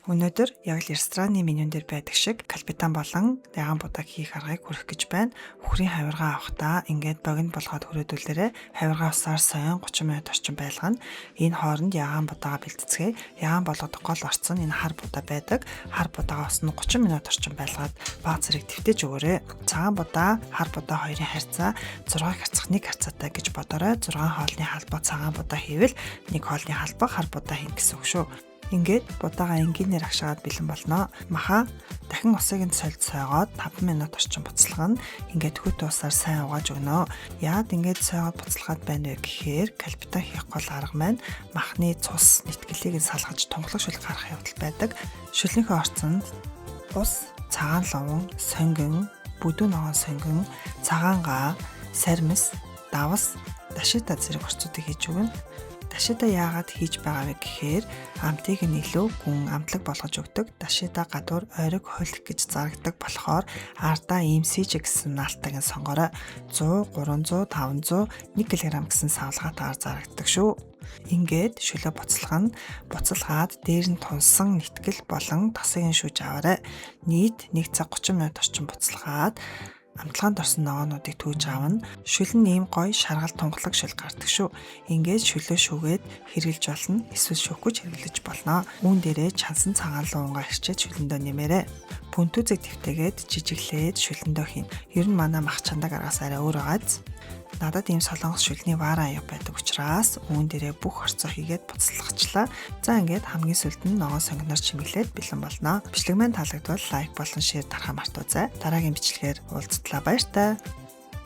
Өнөөдөр яг л рестораны менюн дээр байдаг шиг капитан болон яган будаг хийх аргыг хүрэх гэж байна. Үхрийн хавиргаа авахдаа ингээд богино болгоод хүрээдүүлээрэ хавиргаа усаар сойн 30 минут орчим байлгана. Энэ хооронд яган будаага бэлтцгээе. Яган болгох гол орц нь энэ хар будаа байдаг. Хар будаага усны 30 минут орчим байлгаад баг зэрэг твтэж өгөөрэй. Цагаан будаа, хар будаа хоёрын харьцаа 6 харьцах 1 харьцаатай гэж бодоорой. 6 хоолны халбаа цагаан будаа хийвэл 1 хоолны халбаа хар будаа хийн гэсэн үг шүү. Ингээд будаага энгийнээр агшаад бэлэн болно. Маха дахин усыг нь сольж сойгоод 5 минут орчим буцалгана. Ингээд хөт усаар сайн угааж өгнө. Яад ингээд сойгоод буцалгаад байна вэ гэхээр капитан хийх гол арга маань махны цус нэтгэлийг нь салгаж тунгалаг шүлэг гаргах явдал байдаг. Шүлгийнхээ орцонд ус, цагаан ловон, сонгин, бүдүүн ногоон сонгин, цагаангаа, сармис, давас, дашита зэрэг орцуудыг хийж өгнө. Дашита яагаад хийж байгаа вэ гэхээр амтыг нь илүү гүн амтлаг болгож өгдөг. Дашита гадуур ойрог хөлөх гэж зарагддаг болохоор ардаа EMC гэсэн наалтайг нь сонгорой. 100, 300, 500, 1 кг гэсэн савлгатаар зарагддаг шүү. Ингээд шүлэг буцалгаад дээр нь тунсан нэтгэл болон тосыг нь шүүж аваарай. Нийт 1 цаг 30 минут орчим буцалгаад амтлаганд орсон ногоонуудыг түүж аавна. Шүлэн ийм гоё шаргал тунгалаг шүл гардаг шүү. Ингээд шүлөө шүүгээд хэрглэж болно. Эсвэл шүүхгүй ч хэрглэж болно. Үүн дээрээ чансан цагаан луунгаа ирчээд шүлэндөө нэмээрэй. Пүнтүзэг твтэгээд жижиглээд шүлэндөө хийн. Ер нь манай мах чандаг аргаас арай өөр байгааз. Надад ийм солонгос шүлний вараа аяг байдаг учраас үүн дээрээ бүх орцоо хийгээд буцалгачлаа. За ингээд хамгийн сүүлд нь ногоон сонгиноор чимэглээд бэлэн болно. Бичлэг маань таалагдвал лайк болон шеэр дарахаа мартаоцай. Дараагийн бичлэгээр уулзтлаа баяртай.